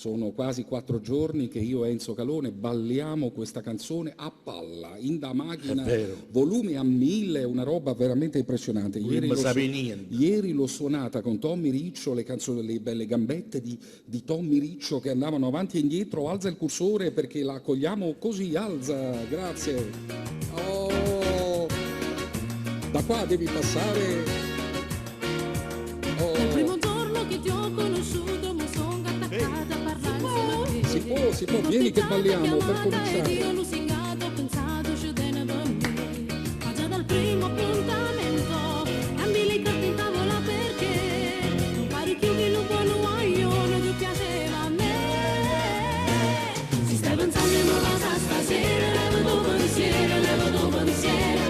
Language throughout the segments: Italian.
sono quasi 4 giorni che io e Enzo Calone balliamo questa canzone a palla, in da macchina, volume a 1000, una roba veramente impressionante. Ieri l'ho suonata con Tommy Riccio, le canzoni, le belle gambette di Tommy Riccio che andavano avanti e indietro. Alza il cursore perché la accogliamo così, alza, grazie. Oh, da qua devi passare. Il primo giorno che ti ho conosciuto mi sono attaccata a parlare insieme a te. Si può, vieni che balliamo per cominciare. Io l'ho singato, ho pensato ci tiene per me. Ma già dal primo appuntamento cambi le carte in tavola perché non pari più che lo buono guaglione ti piaceva a me. Si stai pensando in una casa stasera, leva tuo pensiero, leva tuo pensiero.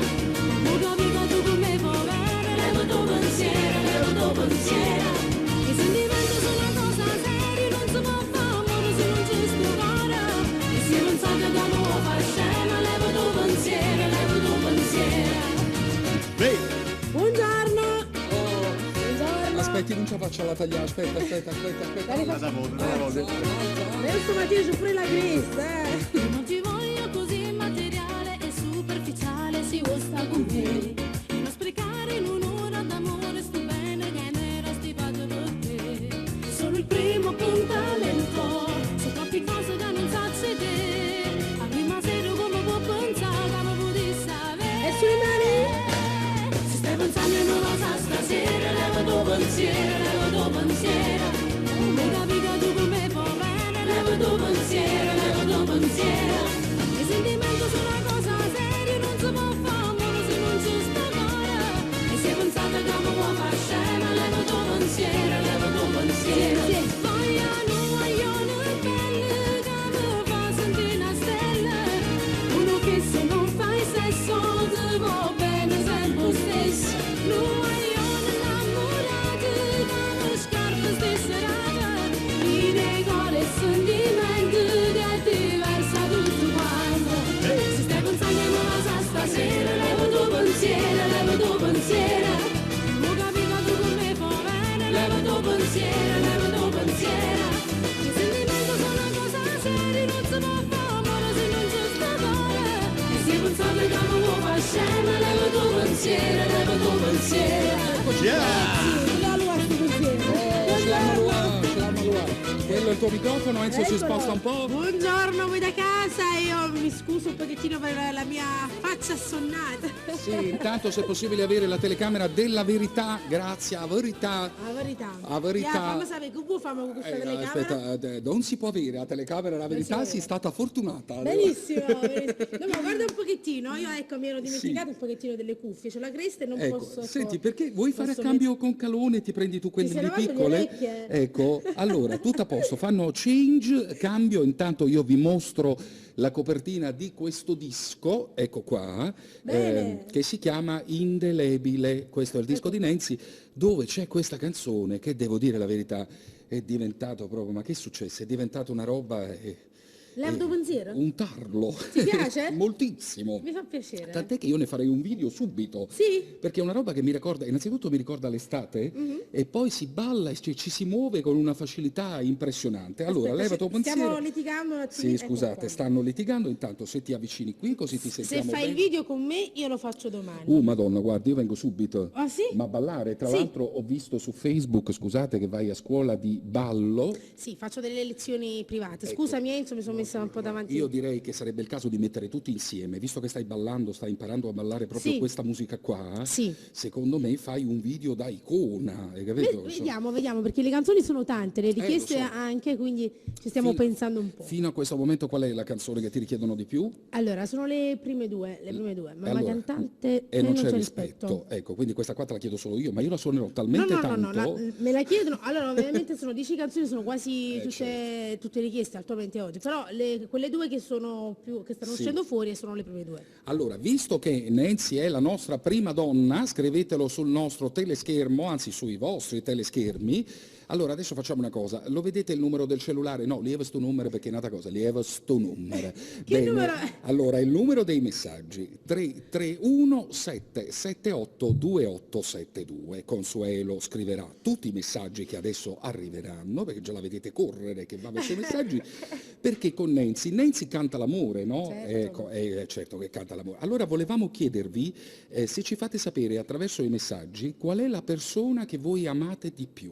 Non capisco tu come puoi bene, leva tuo pensiero, leva tuo pensiero. I sentimenti sono una cosa seria, non si può fare amore se non ci scovare. E se non sai che da nuovo fai scena, leva tuo pensiero, leva tuo pensiero. Buongiorno. Aspetti, non ce la faccio alla tagliare, aspetta. Adesso Mattia c'è pure la cresta, Non ti voglio così materiale e superficiale, si vuoi sta con me. E non sprecare in un'ora d'amore, sto bene che ne era stipato per te. Solo il primo appuntamento, so troppe cose che non sacci te. A prima sera come può pensare, come potessi avere. e sulle mani. Se stai pensando in una cosa stasera, leva tuo pensiero, leva tuo pensiero. Non capisco tu come puoi bene, leva tuo pensiero, leva tuo pensiero. I sentimenti sono una cosa seria, non si può fare amore se non ci sta cuore. E se pensate che mi può far scena, leva tuo pensiero, leva tuo pensiero. Vogliono belle che mi fa sentire una stella. Uno che se non fai sesso ti va bene sempre stesso. Vogliono innamorati come scarpe stisserate. Mi regole e sentimenti che è diversa tutto quanto. Se stai pensando in una cosa stasera, leva tuo pensiero, leva tuo pensiero. Non capisco tu come puoi bene, leva tuo pensiero, leva tuo pensiero. I sentimenti sono una cosa seria, non si può fare amore se non c'è sta cuore. E se pensate che mi può far scena, leva tuo pensiero, leva tuo pensiero. La lua sto Quello è il tuo microfono, Enzo si sposta un po'. Buongiorno, voi da casa, io mi scuso un pochettino per la mia faccia assonnata. Sì, intanto se è possibile avere la telecamera della verità, grazie, a verità. La verità. A verità. Fammi sapere che famo con questa telecamera. Aspetta, non si può avere la telecamera, la verità, sei stata fortunata. Benissimo, benissimo. No, ma guarda un pochettino, io ecco mi ero dimenticato un pochettino delle cuffie, c'ho la cresta e non posso. Senti, perché vuoi fare a cambio con Calone, ti prendi tu quelle lì piccole? Ecco, allora, tutto a posto, fanno change, cambio, intanto io vi mostro la copertina di questo disco, ecco qua, che si chiama Indelebile, questo è il disco di Nancy, dove c'è questa canzone che, devo dire la verità, è diventato proprio, ma che è successo? È diventata una roba... Leva tuo pensiero? Un tarlo. Ti piace? Moltissimo. Mi fa piacere. Tant'è che io ne farei un video subito. Sì? Perché è una roba che mi ricorda, innanzitutto mi ricorda l'estate, e poi si balla e ci si muove con una facilità impressionante. Allora, Aspetta, leva tuo pensiero. stiamo litigando un attimino. Sì, scusate, Ecco qua. stanno litigando, intanto se ti avvicini qui così ti Se sentiamo fai il bene. video con me, io lo faccio domani. Madonna, guarda, io vengo subito. Ah, sì? Ma ballare, tra Sì. l'altro ho visto su Facebook, scusate, che vai a scuola di ballo. Sì, faccio delle lezioni private. Scusami Enzo, mi sono messa un po' davanti. Io direi che sarebbe il caso di mettere tutti insieme, visto che stai ballando, stai imparando a ballare proprio Sì. questa musica qua, Sì. secondo me fai un video da icona, hai capito? Vediamo, perché le canzoni sono tante, le richieste lo so. anche, quindi ci stiamo pensando un po'. Fino a questo momento qual è la canzone che ti richiedono di più? Allora, sono le prime due, Mamma Allora, cantante e non c'è rispetto. rispetto. Ecco, quindi questa qua te la chiedo solo io, ma io la suonerò talmente tanto. Me la chiedono, allora ovviamente sono 10 canzoni, sono quasi certo. tutte richieste attualmente oggi, però quelle due che stanno Sì. uscendo fuori sono le prime due. Allora, visto che Nancy è la nostra prima donna, scrivetelo sul nostro teleschermo, anzi sui vostri teleschermi. Allora, adesso facciamo una cosa. Lo vedete il numero del cellulare? No, lieva sto numero perché è un'altra cosa. Lieva sto numero. Che numero è? Allora, il numero dei messaggi. 331 778 2872. Consuelo scriverà tutti i messaggi che adesso arriveranno, perché già la vedete correre che va verso i messaggi, perché con Nancy canta l'amore, no? Certo. Ecco, certo che canta l'amore. Allora, volevamo chiedervi se ci fate sapere attraverso i messaggi qual è la persona che voi amate di più.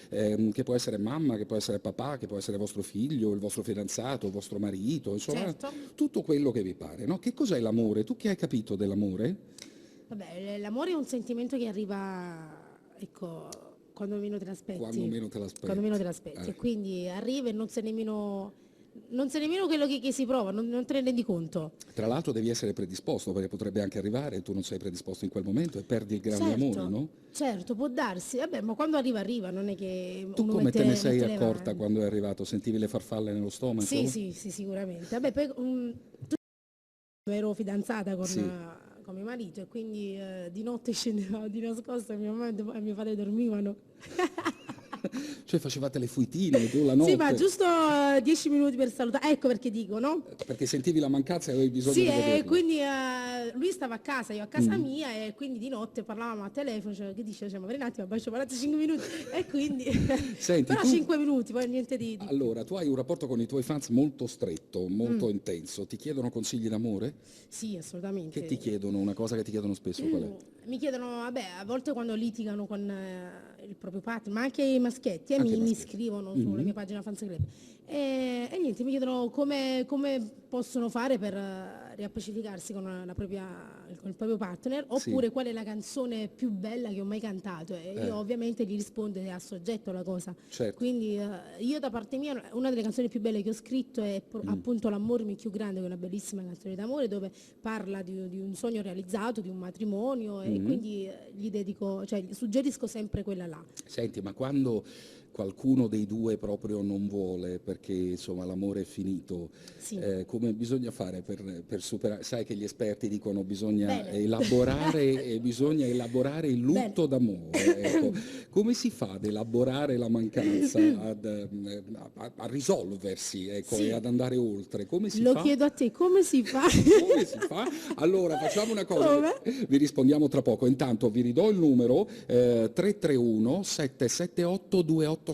Che può essere mamma, che può essere papà, che può essere vostro figlio, il vostro fidanzato, il vostro marito, insomma, Certo. tutto quello che vi pare, no? Che cos'è l'amore? Tu che hai capito dell'amore? Vabbè, l'amore è un sentimento che arriva, ecco, quando meno te l'aspetti. Quando meno te l'aspetti. Quando meno te l'aspetti. E quindi arriva e non sai nemmeno quello che si prova, non te ne rendi conto. Tra l'altro devi essere predisposto, perché potrebbe anche arrivare e tu non sei predisposto in quel momento e perdi il grande amore, no? Certo, può darsi. Vabbè, ma quando arriva, non è che Tu uno come te ne sei mette le accorta mani. quando è arrivato? Sentivi le farfalle nello stomaco? Sì, sicuramente. Vabbè, poi ero fidanzata con mio marito e quindi di notte scendeva di nascosto e mia mamma e mio padre dormivano. Cioè facevate le fuitine tu la notte? Sì, ma giusto 10 minuti per salutare. Ecco perché dico, no? Perché sentivi la mancanza e avevi bisogno Sì, di e vederlo. quindi lui stava a casa, io a casa mia e quindi di notte parlavamo a telefono, cioè, che dice, ma per un attimo, abbiamo parlato 5 minuti e quindi Senti, però tu- 5 minuti, poi niente di... Allora, tu hai un rapporto con i tuoi fans molto stretto, molto intenso. Ti chiedono consigli d'amore? Sì, assolutamente. Che ti chiedono? Una cosa che ti chiedono spesso qual è? Mi chiedono, vabbè, a volte quando litigano con il proprio partner, ma anche i maschietti, Anche i mi maschietti. scrivono sulla mia pagina Fans Club. E niente, mi chiedono come possono fare per riappacificarsi con il proprio partner, oppure qual è la canzone più bella che ho mai cantato. E io ovviamente gli rispondo a soggetto la cosa. Certo. Quindi io da parte mia, una delle canzoni più belle che ho scritto è appunto L'amore mi più grande, che è una bellissima canzone d'amore dove parla di un sogno realizzato, di un matrimonio e quindi gli dedico, cioè gli suggerisco sempre quella là. Senti, ma quando qualcuno dei due proprio non vuole perché insomma l'amore è finito, Sì. come bisogna fare per superare? Sai che gli esperti dicono bisogna Bene. elaborare il lutto d'amore. Ecco. Come si fa ad elaborare la mancanza, a risolversi, ecco, Sì. e ad andare oltre? Come si Lo fa? chiedo a te, come si fa? Come si fa? Allora, facciamo una cosa, Come? vi rispondiamo tra poco. Intanto vi ridò il numero 331 778 2872.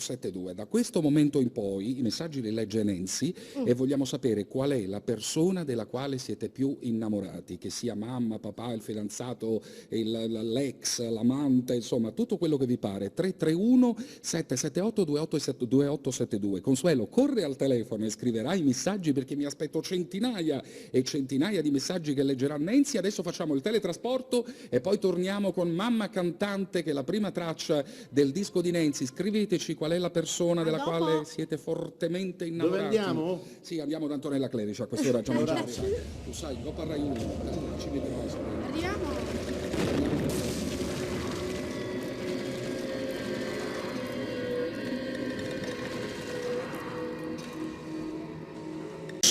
Da questo momento in poi i messaggi li legge Nancy e vogliamo sapere qual è la persona della quale siete più innamorati, che sia mamma, papà, il fidanzato, l'ex, l'amante, insomma, tutto quello che vi pare. 331 778 2872. Consuelo, corre al telefono e scriverai i messaggi perché mi aspetto centinaia e centinaia di messaggi che leggerà Nancy. Adesso facciamo il teletrasporto e poi torniamo con Mamma Cantante, che è la prima traccia del disco di Nancy. Scriveteci qual è la persona della dopo. quale siete fortemente innamorati. Dove andiamo? Sì, andiamo da Antonella Clerici, a quest'ora già non ci sai. Tu sai, dopo a Rai 1, ci vedremo. Arriviamo.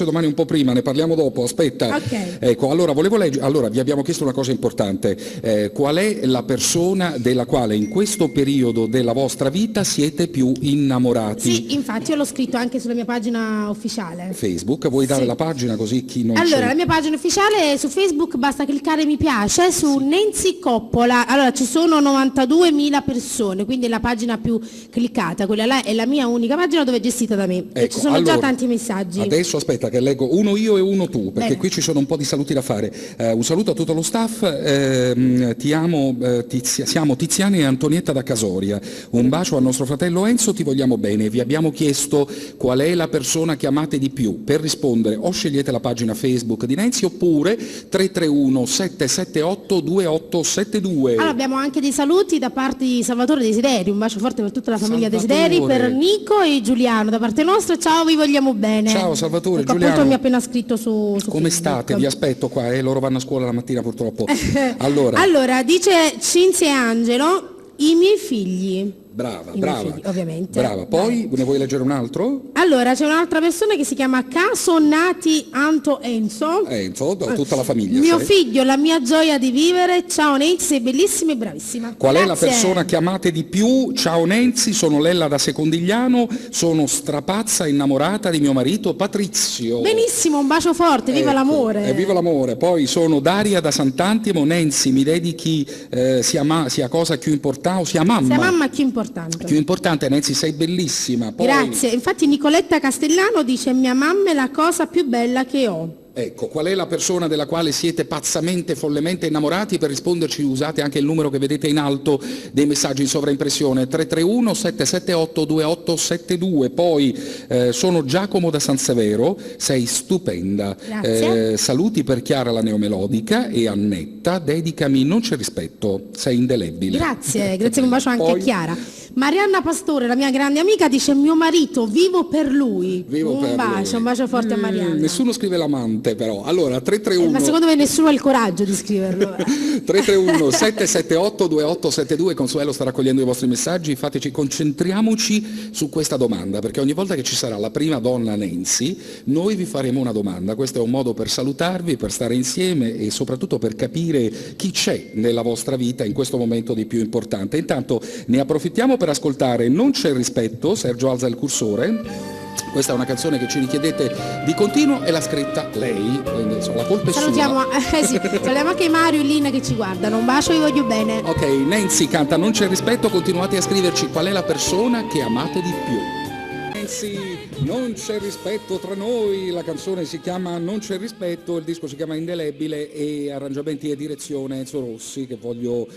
Domani un po' prima, ne parliamo dopo, aspetta. Ok. Ecco, allora volevo leggere, allora vi abbiamo chiesto una cosa importante, qual è la persona della quale in questo periodo della vostra vita siete più innamorati? Sì, infatti io l'ho scritto anche sulla mia pagina ufficiale. Facebook, vuoi dare Sì. la pagina così chi non Allora, c'è? la mia pagina ufficiale è su Facebook, basta cliccare mi piace, su Nancy Coppola. Allora, ci sono 92.000 persone, quindi è la pagina più cliccata, quella là è la mia unica pagina dove è gestita da me. E Ecco, ci sono già allora, tanti messaggi. Adesso aspetta che leggo uno io e uno tu, perché Bene. qui ci sono un po' di saluti da fare. Un saluto a tutto lo staff, ti amo, siamo Tiziana e Antonietta da Casoria. Un bacio al nostro fratello Enzo, ti vogliamo bene. Vi abbiamo chiesto qual è la persona che amate di più. Per rispondere o scegliete la pagina Facebook di Nancy oppure 331 778 2872. Allora, abbiamo anche dei saluti da parte di Salvatore Desideri, un bacio forte per tutta la famiglia Salvatore. Desideri, per Nico e Giuliano da parte nostra. Ciao, vi vogliamo bene. Ciao, Salvatore, Ecco, Giuliano. appunto mi ha appena scritto su Come Facebook. state? Vi aspetto qua, loro vanno a scuola la mattina purtroppo. Allora, Allora, dice Cinzia e Angelo, i miei figli. Brava, i miei figli, ovviamente. Brava. Poi ne vuoi leggere un altro? Allora, c'è un'altra persona che si chiama Casonnati Anto Enzo. Tutta la famiglia. Mio figlio, la mia gioia di vivere. Ciao Nenzi, sei bellissima e bravissima. Qual Grazie. è la persona che amate di più? Ciao Nenzi, sono Lella da Secondigliano, sono strapazza innamorata di mio marito Patrizio. Benissimo, un bacio forte, viva l'amore. Viva l'amore. Poi sono Daria da Sant'Antimo, Nenzi, mi dedichi sia cosa più importante, o sia mamma. Sia mamma più importante. Più importante, Nenzi, sei bellissima. Poi... Grazie, infatti Nicoletta Castellano dice mia mamma è la cosa più bella che ho. Ecco, qual è la persona della quale siete pazzamente, follemente innamorati? Per risponderci usate anche il numero che vedete in alto dei messaggi in sovraimpressione, 331 778 2872. Poi sono Giacomo da San Severo, sei stupenda. Saluti per Chiara la neomelodica e Annetta, dedicami Non c'è rispetto, sei indelebile. Grazie, un bacio anche a Chiara. Marianna Pastore, la mia grande amica, dice mio marito, vivo per lui. Un bacio forte a Marianna. Nessuno scrive l'amante però. Allora, 331... ma secondo me nessuno ha il coraggio di scriverlo. 331 778 2872, Consuelo sta raccogliendo i vostri messaggi, concentriamoci su questa domanda, perché ogni volta che ci sarà la prima donna Nenzi, noi vi faremo una domanda. Questo è un modo per salutarvi, per stare insieme e soprattutto per capire chi c'è nella vostra vita in questo momento di più importante. Intanto ne approfittiamo per ascoltare Non c'è rispetto, Sergio alza il cursore. Questa è una canzone che ci richiedete di continuo e l'ha scritta lei, la colpa è salutiamo, sua. Salutiamo anche Mario e Lina che ci guardano, un bacio, vi voglio bene. Ok, Nancy canta Non c'è rispetto, continuate a scriverci qual è la persona che amate di più. Nancy, non c'è rispetto tra noi, la canzone si chiama Non c'è rispetto, il disco si chiama Indelebile e arrangiamenti e direzione Enzo Rossi, che voglio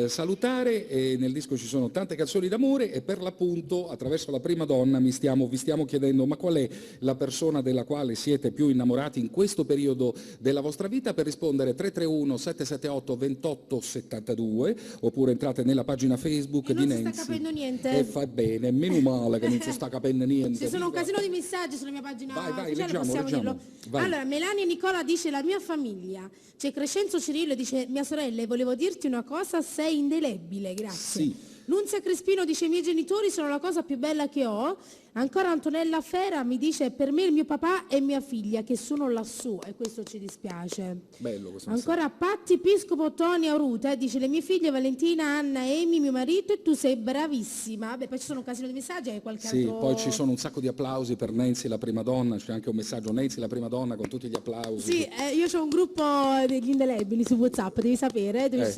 salutare. E nel disco ci sono tante canzoni d'amore e per l'appunto attraverso la prima donna vi stiamo chiedendo ma qual è la persona della quale siete più innamorati in questo periodo della vostra vita. Per rispondere 331 778 2872 oppure entrate nella pagina Facebook di Nancy. Non si sta capendo niente. E fa bene, meno male che non si sta capendo niente. Ci sono un casino di messaggi sulla mia pagina vai, ufficiale, leggiamo. dirlo. Allora, Melania Nicola dice la mia famiglia. C'è Crescenzo Cirillo dice mia sorella, volevo dirti una cosa, sei indelebile, grazie. Sì. Nunzia Crespino dice i miei genitori sono la cosa più bella che ho. Ancora Antonella Fera mi dice per me il mio papà e mia figlia che sono lassù e questo ci dispiace. Bello questo. Ancora Patti Piscopo Toni Auruta dice le mie figlie Valentina, Anna, Amy, mio marito e tu sei bravissima. Vabbè, poi ci sono un casino di messaggi e qualche altro... Sì, poi ci sono un sacco di applausi per Nancy la prima donna, c'è anche un messaggio Nancy la prima donna con tutti gli applausi. Sì, io ho un gruppo degli indelebili su WhatsApp, devi sapere, dove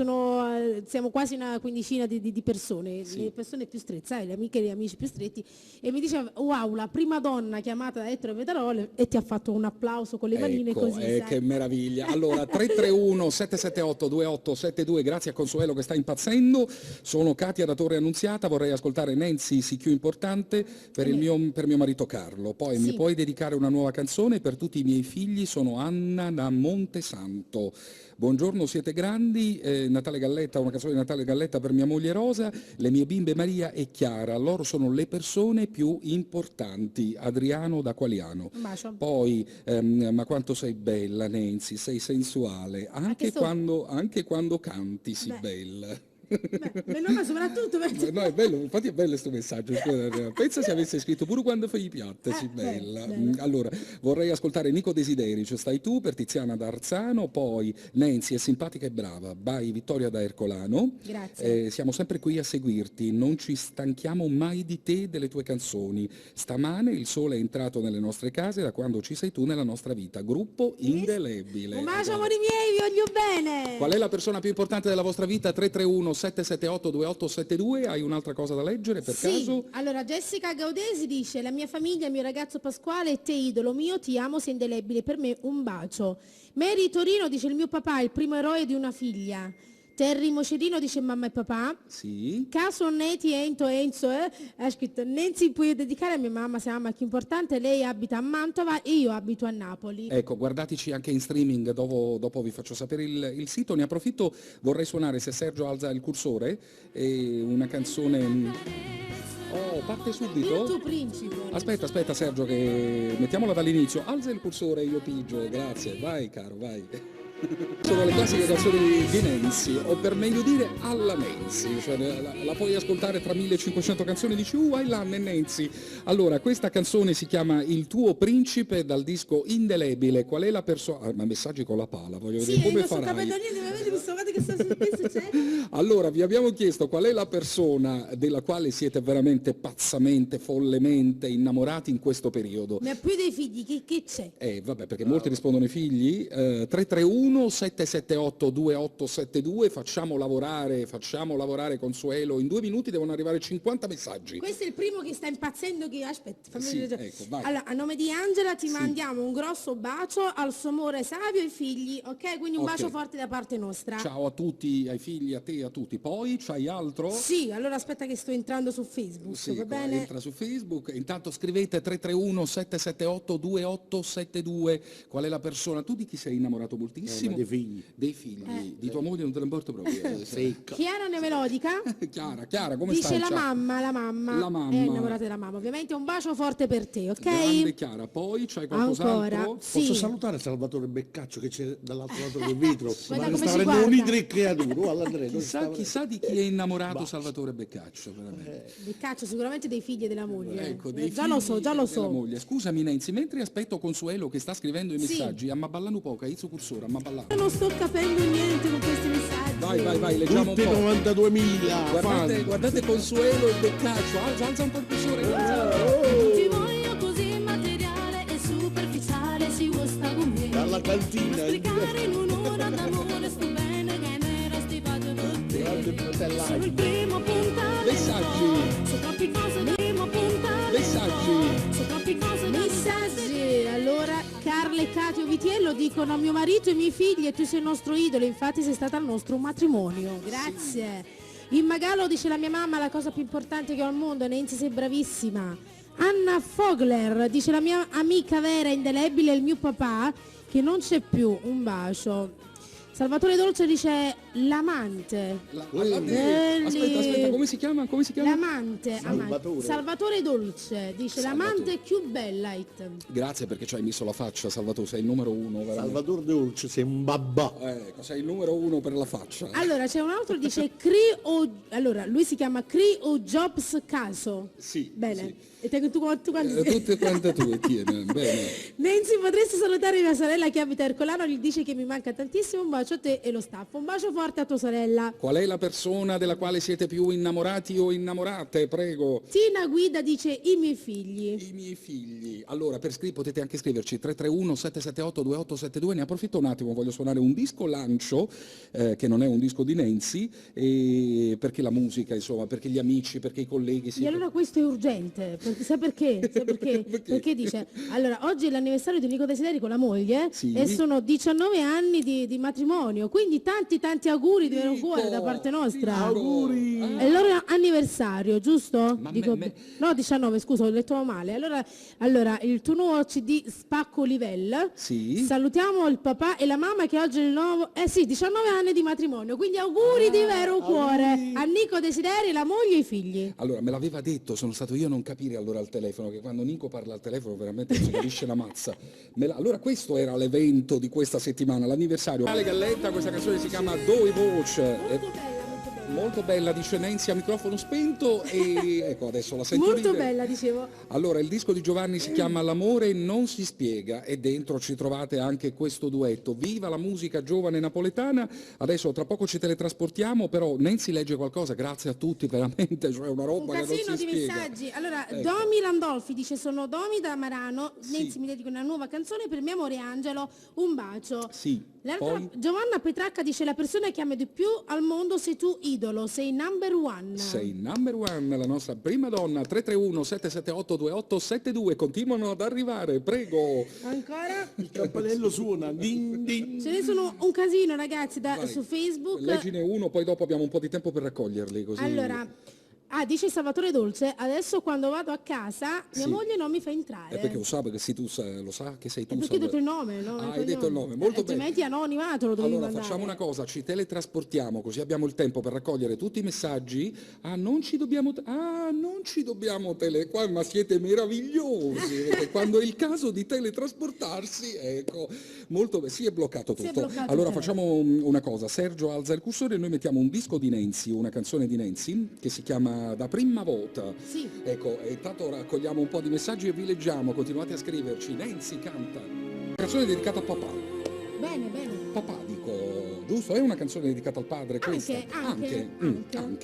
siamo quasi una quindicina di persone, sì. Le persone più strette, le amiche e gli amici più stretti, e mi diceva wow, la prima donna chiamata da Ettore Vetarol e ti ha fatto un applauso con le manine così. Che meraviglia. Allora 331 778 2872, grazie a Consuelo che sta impazzendo. Sono Katia da Torre Annunziata, vorrei ascoltare Nancy sì più importante per mio marito Carlo. Poi sì. Mi puoi dedicare una nuova canzone per tutti i miei figli, sono Anna da Montesanto. Buongiorno, siete grandi, Natale Galletta, una canzone di Natale Galletta per mia moglie Rosa, le mie bimbe Maria e Chiara, loro sono le persone più importanti, Adriano da Qualiano. Poi, ma quanto sei bella Nancy, sei sensuale, anche quando canti sei bella. Ma soprattutto no, è bello, infatti è bello questo messaggio. Pensa se avesse scritto pure quando fai i piatti, sì, bella. Allora vorrei ascoltare Nico Desideri, cioè stai tu per Tiziana d'Arzano, poi Nancy è simpatica e brava, by Vittoria da Ercolano. Grazie. Siamo sempre qui a seguirti, non ci stanchiamo mai di te e delle tue canzoni. Stamane il sole è entrato nelle nostre case da quando ci sei tu nella nostra vita, gruppo indelebile. Un bacio amori miei, vi voglio bene. Qual è la persona più importante della vostra vita? 331 778 2872, hai un'altra cosa da leggere per caso? Allora Jessica Gaudesi dice la mia famiglia, il mio ragazzo Pasquale e te idolo mio, ti amo, sei indelebile per me, un bacio. Mary Torino dice il mio papà è il primo eroe di una figlia. Terry Mocedino dice mamma e papà. Sì. Caso Neti Enzo ha scritto Nancy puoi dedicare a mia mamma, se mamma che importante, lei abita a Mantova e io abito a Napoli. Ecco, guardateci anche in streaming, dopo vi faccio sapere il sito. Ne approfitto, vorrei suonare, se Sergio alza il cursore, una canzone... Oh, parte subito? Il tuo principe. Aspetta Sergio, che mettiamola dall'inizio. Alza il cursore, io pigio, grazie. Vai caro, vai. Sono le classiche canzoni di Nancy, o per meglio dire alla Nancy, cioè la puoi ascoltare tra 1500 canzoni e dici I love Nancy. Allora, questa canzone si chiama Il tuo principe dal disco Indelebile. Qual è la persona? Ma messaggi con la pala, voglio vedere come farai. Allora, vi abbiamo chiesto qual è la persona della quale siete veramente pazzamente, follemente innamorati in questo periodo. Ne ha più dei figli, che c'è? Vabbè, perché molti rispondono i figli. 331 778 2872, facciamo lavorare Consuelo. In 2 minuti devono arrivare 50 messaggi. Questo è il primo che sta impazzendo, che aspetta, fammi Sì, vedere. ecco, vai. Allora, a nome di Angela ti mandiamo un grosso bacio al suo amore Savio e ai figli, ok? Quindi un bacio forte da parte nostra. Ciao a tutti, ai figli, a te, a tutti. Poi c'hai altro? Sì, allora aspetta che sto entrando su Facebook, Sì, va bene? entra su Facebook. Intanto scrivete 331 778 2872. Qual è la persona? Tu di chi sei innamorato moltissimo? Dei figli. Dei figli. Di tua moglie non te ne importa proprio. Chiara Nemelodica Chiara, come dice stai? la Ciao. mamma La mamma. è innamorata della mamma, ovviamente. Un bacio forte per te, ok? Grande Chiara. Poi c'hai qualcos'altro? Ancora, sì. Posso salutare Salvatore Beccaccio che c'è dall'altro lato del vetro? Guarda Ma come sta ci avendo guarda. un'idre creatura. All'Andrea, Chissà di chi è innamorato Salvatore Beccaccio, veramente. Beccaccio sicuramente dei figli e della moglie. Ecco, dei già lo figli so, già lo e della so. moglie. Scusami Nancy, mentre aspetto Consuelo che sta scrivendo i Sì. messaggi, amma ballano poco, Izzo Cursora, amma ballano. Non sto capendo niente con questi messaggi. Vai, leggiamo un Tutti po'. 92.000. Guardate Consuelo e Beccaccio, alza un po' il cursore. Ti voglio così materiale e superficiale, si gusta con me. Dalla cantina. Sprecare in un'ora d'amore, sto bene che ne resti faccio per te. Sono il primo appuntamento. Messaggi. Sono troppi cose, il primo appuntamento. Messaggi. Sono troppi cose da Messaggi. Allora, Carla e Katio Vitiello dicono a mio marito e ai miei figli e tu sei il nostro idolo, infatti sei stata al nostro matrimonio. Grazie. In Magalo dice la mia mamma la cosa più importante che ho al mondo, Nancy sei bravissima. Anna Fogler dice la mia amica vera e indelebile è il mio papà che non c'è più, un bacio. Salvatore Dolce dice l'amante. Aspetta, come si chiama? L'amante. Salvatore. Salvatore Dolce dice l'amante più bella. Grazie perché ci hai messo la faccia, Salvatore, sei il numero 1. Veramente. Salvatore Dolce, sei un babà. Sei il numero 1 per la faccia. Allora c'è un altro che dice allora lui si chiama o Jobs Caso. Sì. Bene. Sì. E tu quanti sei? Tutte quante tue, tieni. Bene. Nancy, potresti salutare mia sorella che abita a Ercolano, gli dice che mi manca tantissimo, un bacio a te e lo staff. Un bacio forte a tua sorella. Qual è la persona della quale siete più innamorati o innamorate? Prego. Tina Guida dice i miei figli. I miei figli. Allora, potete anche scriverci 331 778 2872. Ne approfitto un attimo, voglio suonare un disco lancio, che non è un disco di Nancy, perché la musica, insomma, perché gli amici, perché i colleghi. E allora questo è urgente, sai perché? Perché dice, allora, oggi è l'anniversario di Nico Desideri con la moglie e sono 19 anni di matrimonio, quindi tanti auguri di vero cuore da parte nostra. Auguri. È il loro anniversario, giusto? No, 19, scusa, ho letto male. Allora, il tuo nuovo CD Spacco Livell. Sì. Salutiamo il papà e la mamma che oggi è il nuovo 19 anni di matrimonio, quindi auguri di vero cuore a Nico Desideri, la moglie e i figli. Allora, me l'aveva detto, sono stato io a non capire allora al telefono, che quando Nico parla al telefono veramente non si capisce la mazza. Allora questo era l'evento di questa settimana, l'anniversario. Ale Galletta, questa canzone si chiama Doi Voce. Molto bella, dice Nancy a microfono spento e ecco adesso la sento Molto ridere. bella, dicevo. Allora, il disco di Giovanni si chiama L'amore non si spiega e dentro ci trovate anche questo duetto. Viva la musica giovane napoletana. Adesso tra poco ci teletrasportiamo, però Nancy legge qualcosa, grazie a tutti, veramente, cioè una roba che non si Un casino di spiega. messaggi. Allora, Ecco. Domi Landolfi dice sono Domi da Marano, Nancy mi dedica una nuova canzone per mio amore Angelo, un bacio. Sì. Poi? Giovanna Petracca dice la persona che amo di più al mondo sei tu idolo, sei number one. Sei number one, la nostra prima donna. 331 778 2872 continuano ad arrivare, prego. Ancora? Il campanello suona. Din, din. Ce ne sono un casino ragazzi su Facebook. Leggine uno, poi dopo abbiamo un po' di tempo per raccoglierli così. Allora, dice Salvatore Dolce, adesso quando vado a casa mia moglie non mi fa entrare. È perché lo sa, perché sei tu, lo sa che sei tu. Perché ho detto il nome, no? Hai detto il nome, molto bene. Altrimenti anonimato lo dovevo Allora mandare. facciamo una cosa, ci teletrasportiamo così abbiamo il tempo per raccogliere tutti i messaggi. Non ci ci dobbiamo qua, ma siete meravigliosi, perché quando è il caso di teletrasportarsi, ecco, si è bloccato tutto. Allora facciamo una cosa, Sergio alza il cursore e noi mettiamo un disco di Nancy, una canzone di Nancy, che si chiama Da prima volta. Sì. Ecco, e intanto raccogliamo un po' di messaggi e vi leggiamo, continuate a scriverci. Nancy canta. Canzone dedicata a papà. Bene, bene. Papà, dico, giusto? È una canzone dedicata al padre questa?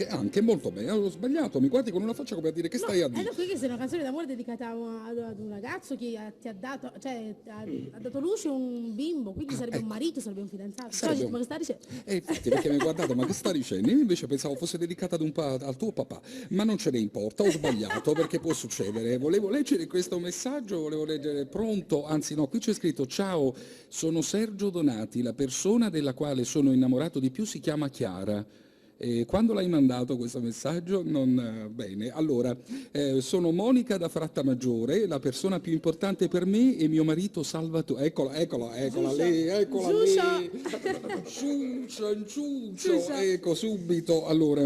Anche, molto bene. Ho sbagliato, mi guardi con una faccia come a dire che stai a dire. No, questa è una canzone d'amore dedicata ad un ragazzo che ti ha dato, cioè ha dato luce un bimbo, quindi sarebbe un marito, sarebbe un fidanzato. Ma che sta dicendo? Infatti, perché mi ha guardato, ma che sta dicendo? Io invece pensavo fosse dedicata al tuo papà, ma non ce ne importa, ho sbagliato perché può succedere. Volevo leggere questo messaggio, volevo leggere pronto, anzi no, qui c'è scritto: ciao, sono Sergio Donati, la persona della quale sono innamorato di più si chiama Chiara. Quando l'hai mandato questo messaggio? Bene, allora, sono Monica da Frattamaggiore, la persona più importante per me è mio marito Salvatore. Eccola lì. Ciuccio, ecco subito. Allora,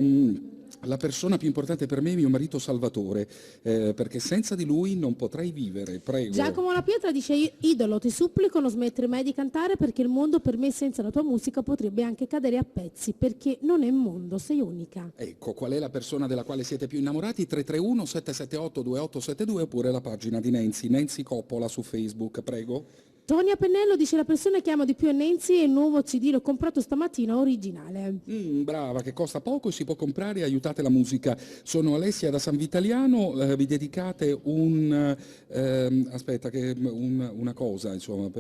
la persona più importante per me è mio marito Salvatore, perché senza di lui non potrei vivere, prego. Giacomo La Pietra dice: idolo, ti supplico non smettere mai di cantare, perché il mondo per me senza la tua musica potrebbe anche cadere a pezzi, perché non è mondo, sei unica. Ecco, qual è la persona della quale siete più innamorati? 331 778 2872 oppure la pagina di Nancy Coppola su Facebook, prego. Tonia Pennello dice: la persona che amo di più è Nancy e il nuovo CD l'ho comprato stamattina originale. Brava, che costa poco e si può comprare, aiutate la musica. Sono Alessia da San Vitaliano, vi dedicate una cosa, insomma,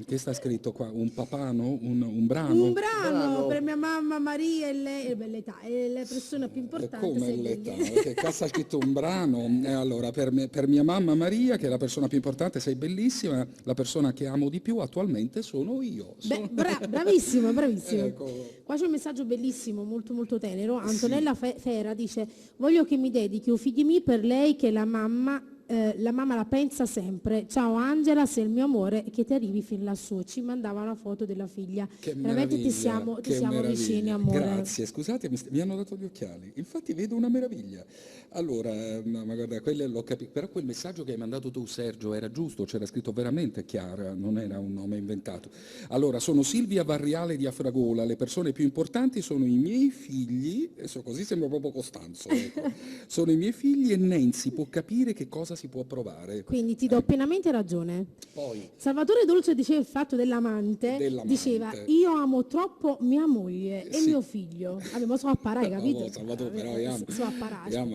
che sta scritto qua? Un papano? Un brano? Un brano per mia mamma Maria e lei, l'età, è la persona più importante. Come l'età? Che cazzo ha scritto un brano? Allora, per mia mamma Maria, che è la persona più importante, sei bellissima, la persona che amo di più attualmente sono io. Bravissimo. Ecco. Qua c'è un messaggio bellissimo, molto molto tenero. Antonella Fera dice: voglio che mi dedichi un figlio mio per lei, che la mamma la pensa sempre. Ciao Angela, sei il mio amore, che ti arrivi fin lassù. Ci mandava una foto della figlia. Che veramente ti siamo vicini, amore. Grazie, scusate, mi hanno dato gli occhiali, infatti vedo una meraviglia. Allora, ma guarda, l'ho capito, però quel messaggio che hai mandato tu, Sergio, era giusto, c'era scritto veramente Chiara, non era un nome inventato. Allora, sono Silvia Varriale di Afragola, le persone più importanti sono i miei figli, adesso così sembra proprio Costanzo, ecco. Sono i miei figli e Nancy può capire che cosa si può provare. Quindi ti do pienamente ragione. Poi Salvatore Dolce diceva il fatto dell'amante, diceva: io amo troppo mia moglie e mio figlio. Abbiamo so apparare, capito? Salvatore, però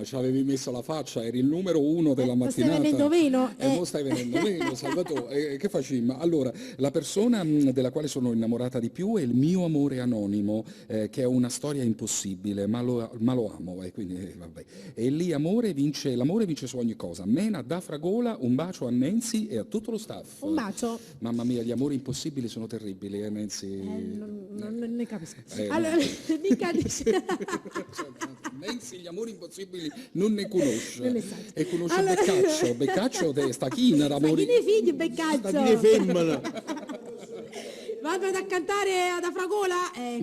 ci avevi messo la faccia, eri il numero 1 della mattinata. Stai venendo meno. Non stai venendo meno, Salvatore. Che facciamo? Allora, la persona della quale sono innamorata di più è il mio amore anonimo, che è una storia impossibile, ma lo amo, quindi vabbè. E lì l'amore vince su ogni cosa. Mena da Fragola, un bacio a Nancy e a tutto lo staff. Un bacio. Mamma mia, gli amori impossibili sono terribili, Nancy. Non ne capisco. Allora, mica dice. Nancy gli amori impossibili non ne conosce. E conosce allora... Beccaccio sta china d'amori. Sta chi ne figli Beccaccio? Sta chi ne femmina? Vado ad cantare ad Afragola?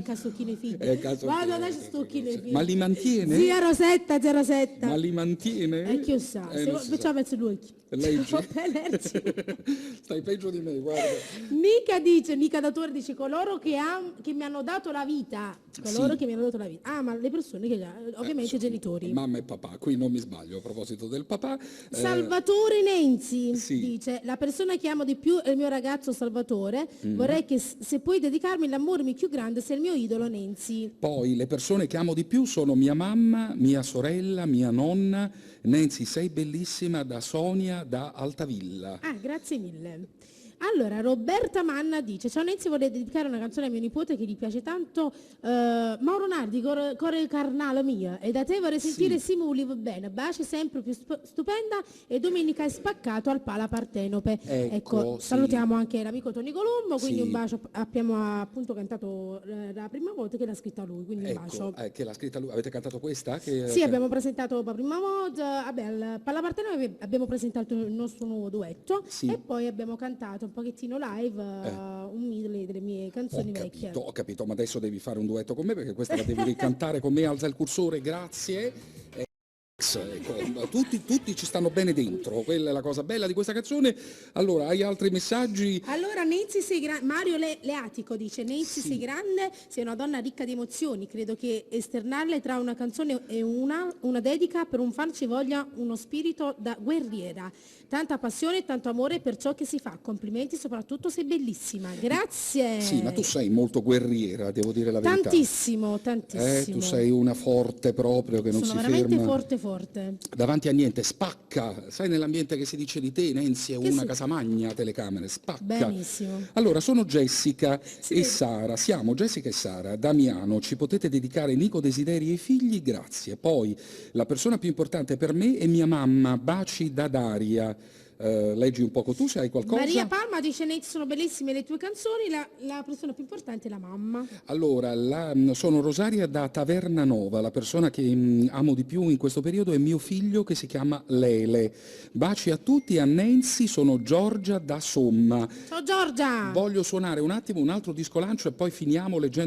Castocchino i figli. Vado ad Castocchino i figli. Ma li mantiene? Sì, 07. Ma li mantiene? Chi lo sa? Facciamo verso lui. Leggi. Stai peggio di me, guarda. Mica Datore dice: coloro che mi hanno dato la vita. Che mi hanno dato la vita. Ma le persone che ovviamente i genitori. Mamma e papà, qui non mi sbaglio a proposito del papà. Salvatore Nenzi dice: la persona che amo di più è il mio ragazzo Salvatore. Vorrei che se puoi dedicarmi l'amore più grande sei il mio idolo Nenzi. Poi le persone che amo di più sono mia mamma, mia sorella, mia nonna. Nancy, sei bellissima, da Sonia da Altavilla. Grazie mille. Allora, Roberta Manna dice: ciao Nancy, vorrei dedicare una canzone a mio nipote che gli piace tanto, Mauro Nardi, Core Carnale mia, e da te vorrei sentire Simo Ulivo bene, baci sempre più stupenda, e domenica è spaccato al Pala Partenope. Ecco, salutiamo anche l'amico Tony Colombo, quindi un bacio, abbiamo appunto cantato la prima volta che l'ha scritta lui, quindi un bacio. Che l'ha scritta lui, avete cantato questa? Sì, abbiamo presentato la prima volta, al Pala Partenope abbiamo presentato il nostro nuovo duetto, e poi abbiamo cantato un pochettino live un medley delle mie canzoni vecchie. Ho capito, ma adesso devi fare un duetto con me, perché questa la devi ricantare con me. Alza il cursore, grazie. Ecco, tutti ci stanno bene dentro, quella è la cosa bella di questa canzone. Allora, hai altri messaggi? Allora, Nancy sei grande, Mario Leatico dice, Nancy sei grande, sei una donna ricca di emozioni, credo che esternarle tra una canzone e una dedica per un fan ci voglia uno spirito da guerriera, tanta passione e tanto amore per ciò che si fa, complimenti, soprattutto sei bellissima, grazie. Sì, ma tu sei molto guerriera, devo dire la verità. Tantissimo. Tu sei una forte proprio che non si ferma. Sono veramente forte. Davanti a niente, spacca. Sai nell'ambiente che si dice di te, Nancy, è una casamagna telecamere, spacca. Benissimo. Allora, sono Jessica e Sara, siamo Jessica e Sara, Damiano, ci potete dedicare Nico Desideri e i figli? Grazie. Poi, la persona più importante per me è mia mamma, baci da Daria. Leggi un poco tu se hai qualcosa. Maria Palma dice Nate sono bellissime le tue canzoni, la persona più importante è la mamma. Allora, sono Rosaria da Taverna Nova, la persona che amo di più in questo periodo è mio figlio che si chiama Lele. Baci a tutti, a Nancy, sono Giorgia da Somma. Ciao Giorgia! Voglio suonare un attimo un altro disco lancio e poi finiamo leggendo